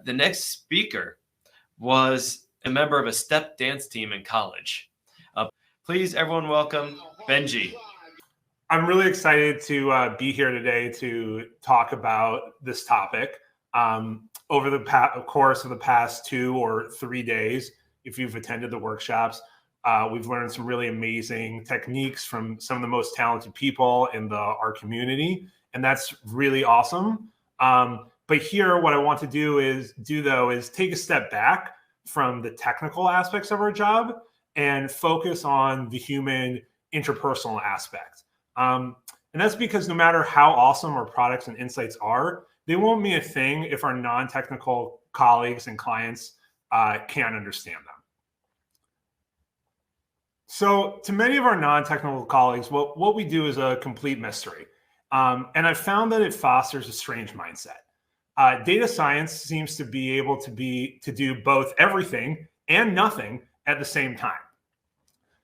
The next speaker was a member of a step dance team in college. Please, everyone, welcome Benjy. I'm really excited to be here today to talk about this topic. Over the course of the past 2 or 3 days, if you've attended the workshops, we've learned some really amazing techniques from some of the most talented people in our community, and that's really awesome. But here, what I want to do is take a step back from the technical aspects of our job and focus on the human interpersonal aspect. And that's because no matter how awesome our products and insights are, they won't mean a thing if our non-technical colleagues and clients can't understand them. So to many of our non-technical colleagues, what we do is a complete mystery. And I've found that it fosters a strange mindset. Data science seems to be able to do both everything and nothing at the same time.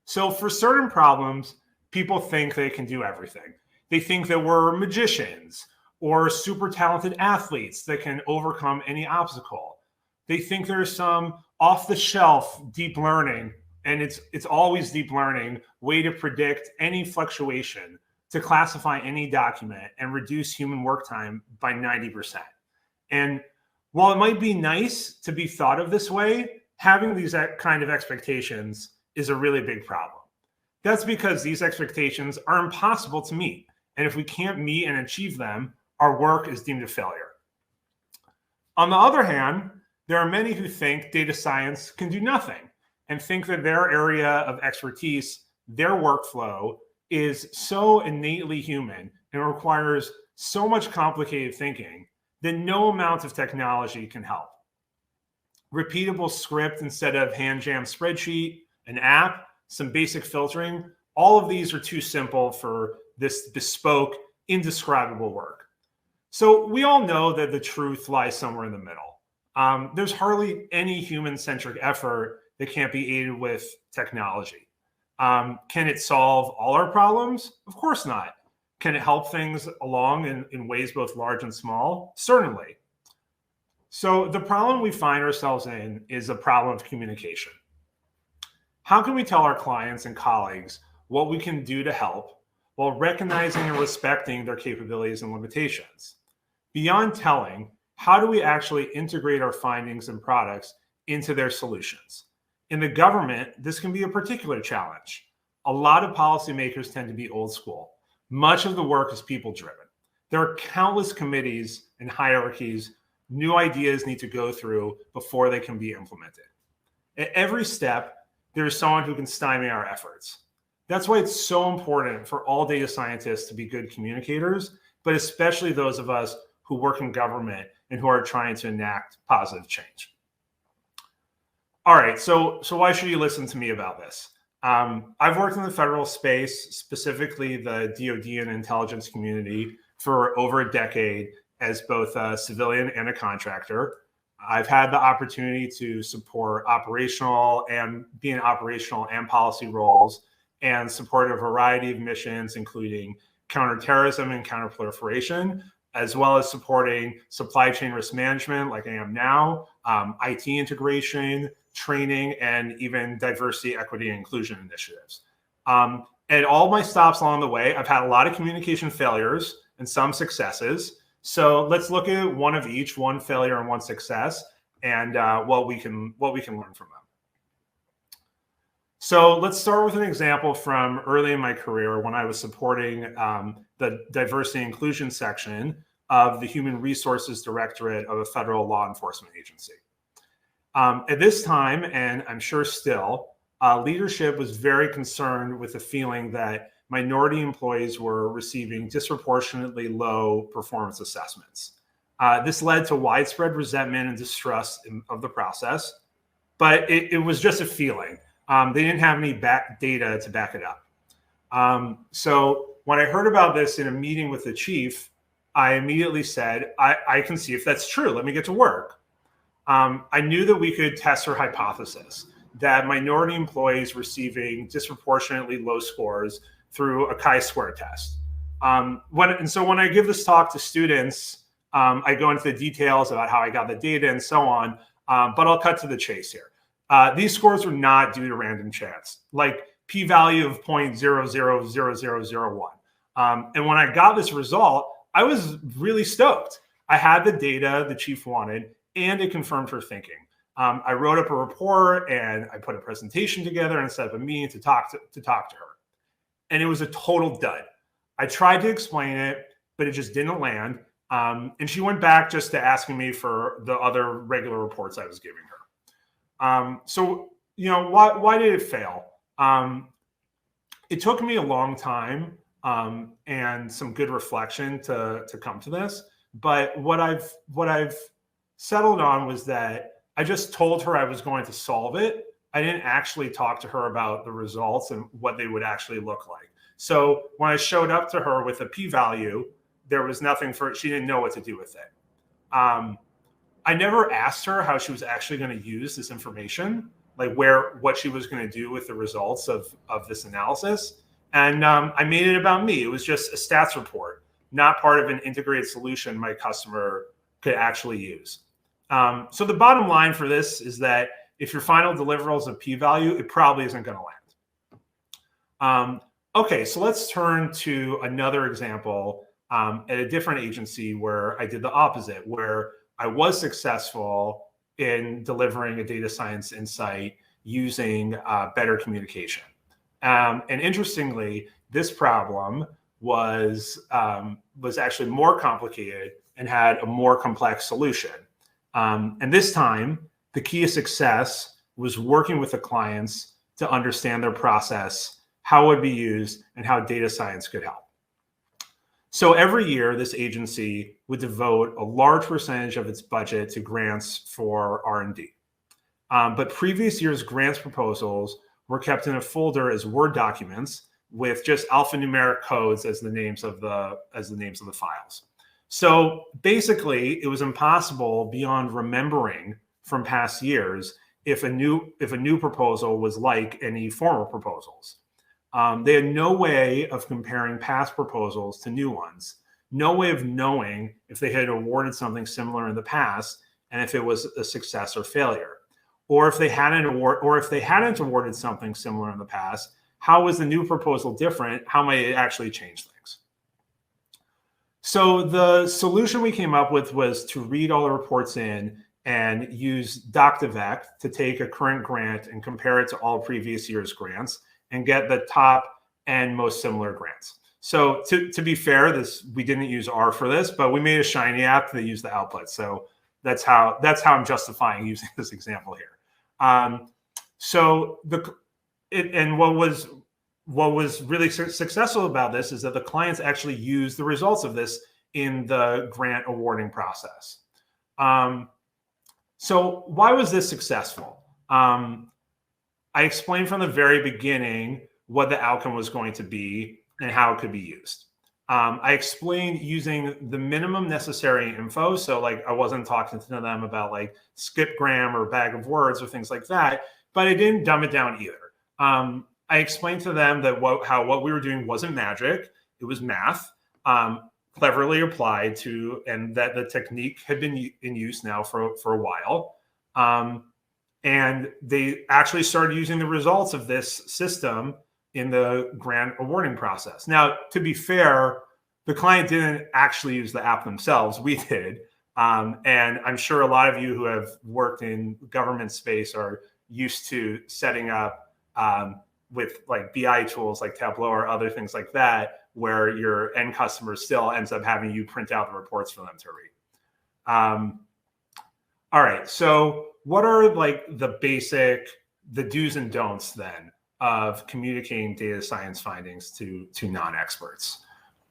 So for certain problems, people think they can do everything. They think that we're magicians or super talented athletes that can overcome any obstacle. They think there's some off-the-shelf deep learning, and it's always deep learning, way to predict any fluctuation, to classify any document and reduce human work time by 90%. And while it might be nice to be thought of this way, having these kind of expectations is a really big problem. That's because these expectations are impossible to meet. And if we can't meet and achieve them, our work is deemed a failure. On the other hand, there are many who think data science can do nothing and think that their area of expertise, their workflow, is so innately human and requires so much complicated thinking that no amount of technology can help. Repeatable script instead of hand-jammed spreadsheet, an app, some basic filtering, all of these are too simple for this bespoke, indescribable work. So we all know that the truth lies somewhere in the middle. There's hardly any human-centric effort that can't be aided with technology. Can it solve all our problems? Of course not. Can it help things along in ways both large and small? Certainly. So the problem we find ourselves in is a problem of communication. How can we tell our clients and colleagues what we can do to help while recognizing and respecting their capabilities and limitations? Beyond telling, how do we actually integrate our findings and products into their solutions? In the government, this can be a particular challenge. A lot of policymakers tend to be old school. Much of the work is people-driven. There are countless committees and hierarchies new ideas need to go through before they can be implemented. At every step, there is someone who can stymie our efforts. That's why it's so important for all data scientists to be good communicators, but especially those of us who work in government and who are trying to enact positive change. All right, so why should you listen to me about this? I've worked in the federal space, specifically the DoD and intelligence community, for over a decade as both a civilian and a contractor. I've had the opportunity to support operational and be in operational and policy roles and support a variety of missions, including counterterrorism and counterproliferation, as well as supporting supply chain risk management like I am now, IT integration, training, and even diversity, equity, and inclusion initiatives. At all my stops along the way, I've had a lot of communication failures and some successes. So let's look at one of each, one failure and one success, and what we can learn from them. So let's start with an example from early in my career when I was supporting the diversity and inclusion section of the Human Resources Directorate of a federal law enforcement agency. At this time, and I'm sure still, leadership was very concerned with the feeling that minority employees were receiving disproportionately low performance assessments. This led to widespread resentment and distrust of the process, but it was just a feeling. They didn't have any data to back it up. So when I heard about this in a meeting with the chief, I immediately said, I can see if that's true. Let me get to work. I knew that we could test our hypothesis that minority employees receiving disproportionately low scores through a chi-square test. So when I give this talk to students I go into the details about how I got the data and so on, but I'll cut to the chase here. These scores were not due to random chance, like p-value of 0.000001. And when I got this result, I was really stoked. I had the data the chief wanted, and it confirmed her thinking. I wrote up a report and I put a presentation together and set up a meeting to talk to her. And it was a total dud. I tried to explain it, but it just didn't land. And she went back just to asking me for the other regular reports I was giving her. So, why did it fail? It took me a long time and some good reflection to come to this. But what I've settled on was that I just told her I was going to solve it. I didn't actually talk to her about the results and what they would actually look like. So when I showed up to her with a p-value, there was nothing she didn't know what to do with it. I never asked her how she was actually going to use this information, like what she was going to do with the results of this analysis. And I made it about me. It was just a stats report, not part of an integrated solution my customer could actually use. So the bottom line for this is that if your final deliverable is a p-value, it probably isn't going to land. Okay, so let's turn to another example at a different agency where I did the opposite, where I was successful in delivering a data science insight using better communication. And interestingly, this problem was actually more complicated and had a more complex solution. And this time, the key to success was working with the clients to understand their process, how it would be used, and how data science could help. So every year, this agency would devote a large percentage of its budget to grants for R&D. But previous year's grants proposals were kept in a folder as Word documents with just alphanumeric codes as the names of the files. So basically, it was impossible beyond remembering from past years if a new proposal was like any former proposals. They had no way of comparing past proposals to new ones, no way of knowing if they had awarded something similar in the past and if it was a success or failure, or if they hadn't awarded something similar in the past, how was the new proposal different? How might it actually change things? So the solution we came up with was to read all the reports in and use Doc2Vec to take a current grant and compare it to all previous year's grants and get the top and most similar grants. So to be fair, we didn't use R for this, but we made a Shiny app that used the output. So that's how I'm justifying using this example here. What was really successful about this is that the clients actually used the results of this in the grant awarding process. So why was this successful? I explained from the very beginning what the outcome was going to be and how it could be used. I explained using the minimum necessary info. So like I wasn't talking to them about like skipgram or bag of words or things like that, but I didn't dumb it down either. I explained to them that what we were doing wasn't magic. It was math, cleverly applied to, and that the technique had been in use now for a while. And they actually started using the results of this system in the grant awarding process. Now, to be fair, the client didn't actually use the app themselves. We did. And I'm sure a lot of you who have worked in government space are used to setting up with like BI tools like Tableau or other things like that, where your end customer still ends up having you print out the reports for them to read. All right, so what are like the do's and don'ts then of communicating data science findings to non-experts?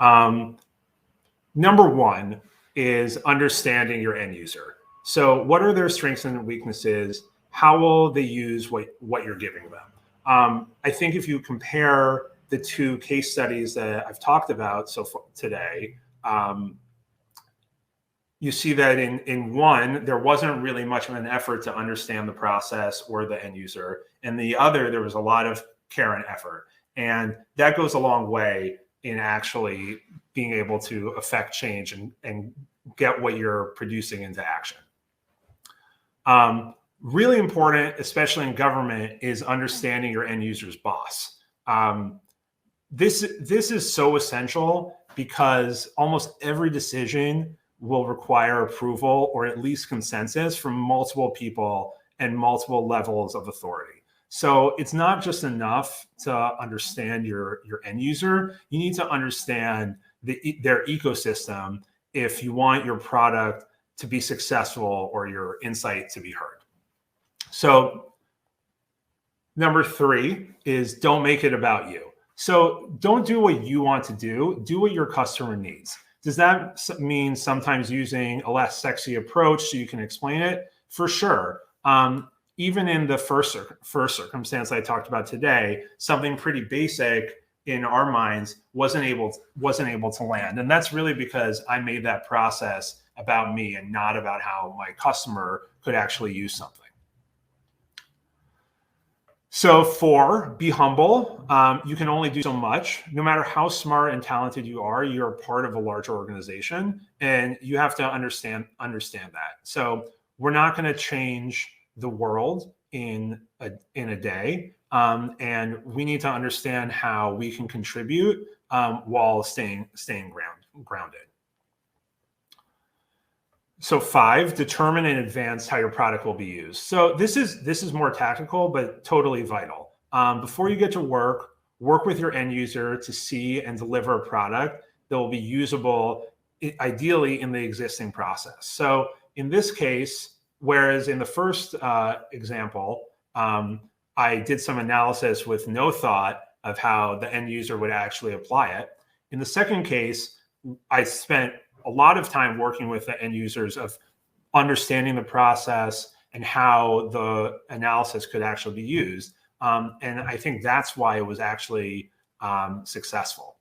Number one is understanding your end user. So what are their strengths and weaknesses? How will they use what you're giving them? I think if you compare the two case studies that I've talked about so far today, you see that in one, there wasn't really much of an effort to understand the process or the end user. And the other, there was a lot of care and effort. And that goes a long way in actually being able to affect change and get what you're producing into action. Really important, especially in government, is understanding your end user's boss. This is so essential because almost every decision will require approval or at least consensus from multiple people and multiple levels of authority. So it's not just enough to understand your end user. You need to understand their ecosystem if you want your product to be successful or your insight to be heard. So number 3 is don't make it about you. So don't do what you want to do what your customer needs. Does that mean sometimes using a less sexy approach so you can explain it? For sure. Even in the first circumstance I talked about today, something pretty basic in our minds wasn't able to land. And that's really because I made that process about me and not about how my customer could actually use something. So 4, be humble. You can only do so much. No matter how smart and talented you are, you're part of a larger organization, and you have to understand that. So we're not going to change the world in a day, and we need to understand how we can contribute while staying grounded. So 5, determine in advance how your product will be used. So this is more tactical, but totally vital. Before you get to work with your end user to see and deliver a product that will be usable, ideally in the existing process. So in this case, whereas in the first example, I did some analysis with no thought of how the end user would actually apply it. In the second case, I spent a lot of time working with the end users of understanding the process and how the analysis could actually be used. And I think that's why it was actually successful.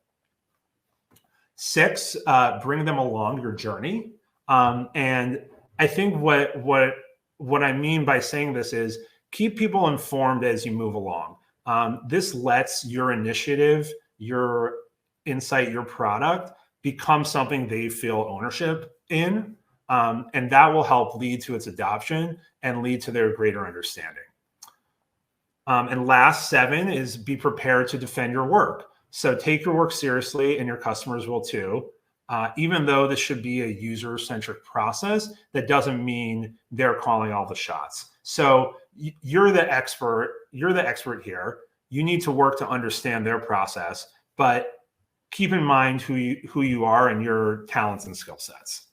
6, bring them along your journey. And I think what I mean by saying this is keep people informed as you move along. This lets your initiative, your insight, your product become something they feel ownership in, and that will help lead to its adoption and lead to their greater understanding. And last, 7 is be prepared to defend your work. So take your work seriously, and your customers will too. Even though this should be a user-centric process, that doesn't mean they're calling all the shots. So you're the expert here. You need to work to understand their process, but keep in mind who you are and your talents and skill sets.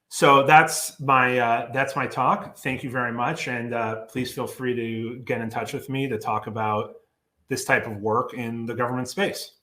So that's my talk. Thank you very much, and please feel free to get in touch with me to talk about this type of work in the government space.